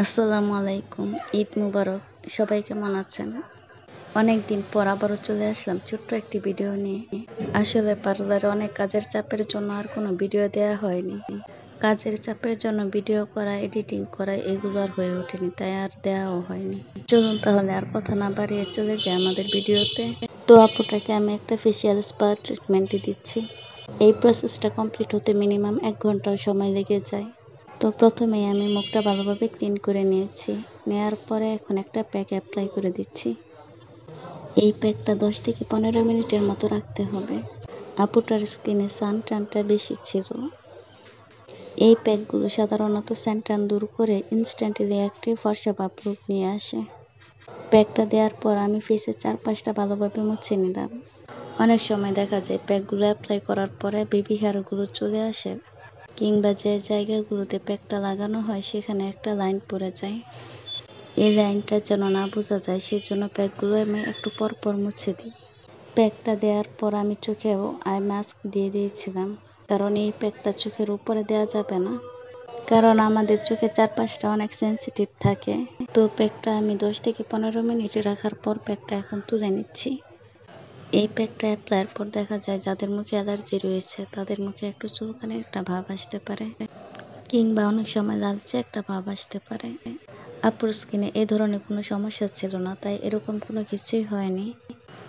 আসসালামু আলাইকুম, ঈদ মুবারক। সবাই কেমন আছেন? অনেকদিন পর আবারও চলে আসলাম ছোট্ট একটি ভিডিও নিয়ে। আসলে পার্লারে অনেক কাজের চাপের জন্য আর কোনো ভিডিও দেওয়া হয়নি। কাজের চাপের জন্য ভিডিও করা, এডিটিং করা এগুলো আর হয়ে ওঠেনি, তাই আর দেওয়াও হয়নি। চলুন তাহলে আর কথা না বাড়িয়ে চলে যাই আমাদের ভিডিওতে। তো আপুটাকে আমি একটা ফেসিয়াল স্পা ট্রিটমেন্টই দিচ্ছি। এই প্রসেসটা কমপ্লিট হতে মিনিমাম 1 ঘন্টার সময় লেগে যায়। তো প্রথমেই আমি মুখটা ভালোভাবে ক্লিন করে নিয়েছি। নেওয়ার পরে এখন একটা প্যাক অ্যাপ্লাই করে দিচ্ছি। এই প্যাকটা 10 থেকে 15 মিনিটের মতো রাখতে হবে। আপুটার স্কিনে সান টানটা বেশি ছিল। এই প্যাকগুলো সাধারণত সানটান দূর করে ইনস্ট্যান্টলি একটি ফর্সা ভাব লুক নিয়ে আসে। প্যাকটা দেওয়ার পর আমি ফেসের চারপাশটা ভালোভাবে মুছে নিলাম। অনেক সময় দেখা যায় প্যাকগুলো অ্যাপ্লাই করার পরে বেবি হেয়ারগুলো চলে আসে, কিংবা যে জায়গাগুলোতে প্যাকটা লাগানো হয় সেখানে একটা লাইন পড়ে যায়। এই লাইনটা যেন না বোঝা যায়, সেজন্য প্যাকগুলো আমি একটু পর পর মুছে দিই। প্যাকটা দেওয়ার পর আমি চোখেও আই মাস্ক দিয়ে দিয়েছিলাম, কারণ এই প্যাকটা চোখের উপরে দেওয়া যাবে না, কারণ আমাদের চোখের চারপাশটা অনেক সেন্সিটিভ থাকে। তো প্যাকটা আমি 10 থেকে 15 মিনিট রাখার পর প্যাকটা এখন তুলে নিচ্ছি। এই প্যাকটা অ্যাপ্লাইয়ের পর দেখা যায় যাদের মুখে অ্যালার্জি রয়েছে তাদের মুখে একটু চুলকানির একটা ভাব আসতে পারে, কিংবা অনেক সময় লালচে একটা ভাব আসতে পারে। আপুর স্কিনে এই ধরনের কোনো সমস্যা ছিল না, তাই এরকম কোনো কিছুই হয়নি।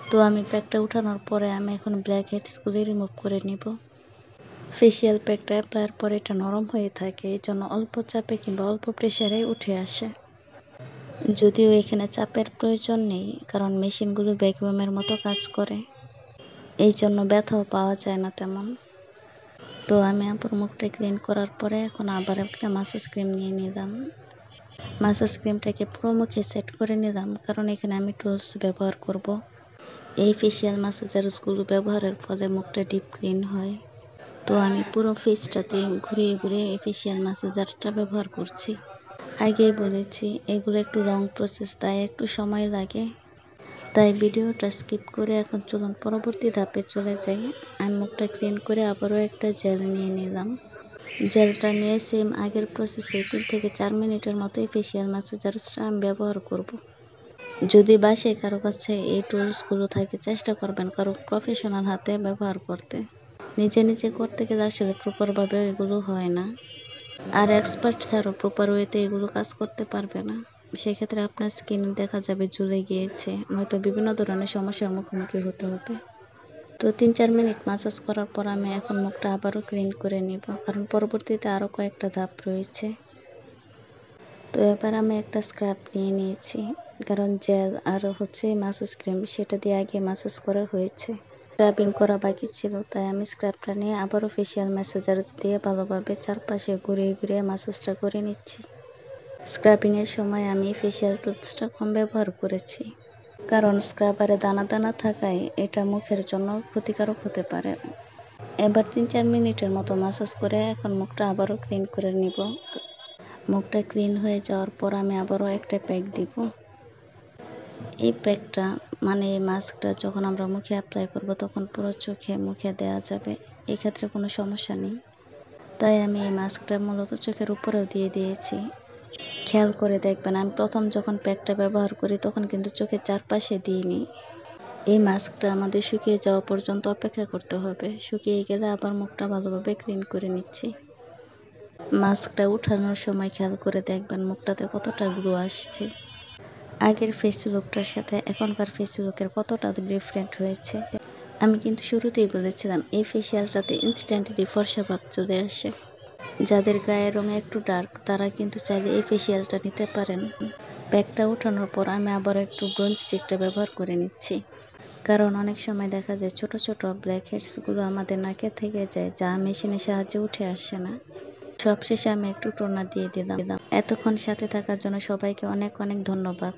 তো আমি প্যাকটা উঠানোর পরে আমি এখন ব্ল্যাক হেডসগুলি রিমুভ করে নিব। ফেসিয়াল প্যাকটা অ্যাপ্লাইয়ের পরে এটা নরম হয়ে থাকে, এই জন্য অল্প চাপে কিংবা অল্প প্রেশারে উঠে আসে। যদিও এখানে চাপের প্রয়োজন নেই, কারণ মেশিনগুলো ভ্যাকুয়ামের মতো কাজ করে, এই জন্য ব্যথাও পাওয়া যায় না তেমন। তো আমি আপুর মুখটা ক্লিন করার পরে এখন আবার একটা মাসাজ ক্রিম নিয়ে নিলাম। মাসাজ ক্রিমটাকে পুরো মুখে সেট করে নিলাম, কারণ এখানে আমি টুলস ব্যবহার করব। এই ফেসিয়াল ম্যাসাজারসগুলো ব্যবহারের ফলে মুখটা ডিপ ক্লিন হয়। তো আমি পুরো ফেসটাতে ঘুরিয়ে ঘুরিয়ে এই ফেসিয়াল ম্যাসাজারটা ব্যবহার করছি। আগেই বলেছি এগুলো একটু লং প্রসেস, তাই একটু সময় লাগে, তাই ভিডিওটা স্কিপ করে এখন চলুন পরবর্তী ধাপে চলে যাই। আমি মুখটা ক্লিন করে আবারও একটা জেল নিয়ে নিলাম। জেলটা নিয়ে সেম আগের প্রসেসে 3 থেকে 4 মিনিটের মতো এই ফেসিয়াল ম্যাসাজারসটা আমি ব্যবহার করব। যদি বাসায় কারো কাছে এই টুলসগুলো থাকে চেষ্টা করবেন কারো প্রফেশনাল হাতে ব্যবহার করতে। নিজে নিজে করতে গেলে আসলে প্রপারভাবে এগুলো হয় না, আর এক্সপার্ট ছাড়াও প্রপার ওয়েতে এগুলো কাজ করতে পারবে না। সেক্ষেত্রে আপনার স্কিন দেখা যাবে ঝুলে গিয়েছে, নয়তো বিভিন্ন ধরনের সমস্যার মুখোমুখি হতে হবে। তো 3-4 মিনিট ম্যাসাজ করার পর আমি এখন মুখটা আবারও ক্লিন করে নিব, কারণ পরবর্তীতে আরও কয়েকটা ধাপ রয়েছে। তো এবার আমি একটা স্ক্রাব নিয়ে নিয়েছি, কারণ জেল আর ম্যাসাজ ক্রিম সেটা দিয়ে আগে ম্যাসাজ করা হয়েছে, স্ক্রাবিং করা বাকি ছিল, তাই আমি স্ক্রাবটা নিয়ে আবারও ফেসিয়াল ম্যাসাজার দিয়ে ভালোভাবে চারপাশে ঘুরিয়ে ঘুরিয়ে ম্যাসাজটা করে নিচ্ছি। স্ক্রাবিংয়ের সময় আমি ফেসিয়াল টুলসটা কম ব্যবহার করেছি, কারণ স্ক্রাবারে দানা দানা থাকায় এটা মুখের জন্য ক্ষতিকারক হতে পারে। এবার 3-4 মিনিটের মতো ম্যাসাজ করে এখন মুখটা আবারও ক্লিন করে নিব। মুখটা ক্লিন হয়ে যাওয়ার পর আমি আবারও একটা প্যাক দিব। এই প্যাকটা মানে এই মাস্কটা যখন আমরা মুখে অ্যাপ্লাই করব তখন পুরো চোখে মুখে দেওয়া যাবে, এক্ষেত্রে কোনো সমস্যা নেই। তাই আমি এই মাস্কটা মূলত চোখের উপরেও দিয়ে দিয়েছি। খেয়াল করে দেখবেন আমি প্রথম যখন প্যাকটা ব্যবহার করি তখন কিন্তু চোখের চারপাশে দিইনি। এই মাস্কটা আমাদের শুকিয়ে যাওয়া পর্যন্ত অপেক্ষা করতে হবে, শুকিয়ে গেলে আবার মুখটা ভালোভাবে ক্লিন করে নিচ্ছি। মাস্কটা উঠানোর সময় খেয়াল করে দেখবেন মুখটাতে কতটা গ্লো আসছে। আগের ফেস লুকটার সাথে এখনকার ফেস লুকের কতটা ডিফারেন্ট হয়েছে। আমি কিন্তু শুরুতেই বলেছিলাম এই ফেসিয়ালটাতে ইনস্ট্যান্টলি ফর্সা ভাব চলে আসে। যাদের গায়ের রং একটু ডার্ক তারা কিন্তু চাইলে এই ফেসিয়ালটা নিতে পারেন। প্যাকটা উঠানোর পর আমি আবার একটু ব্রোন স্টিকটা ব্যবহার করে নিচ্ছি, কারণ অনেক সময় দেখা যায় ছোট ছোট ব্ল্যাক হেডসগুলো আমাদের নাকে থেকে যায়, যা মেশিনের সাহায্যে উঠে আসে না। সবশেষে আমি একটু টোনার দিয়ে দিলাম। এতক্ষণ সাথে থাকার জন্য সবাইকে অনেক অনেক ধন্যবাদ।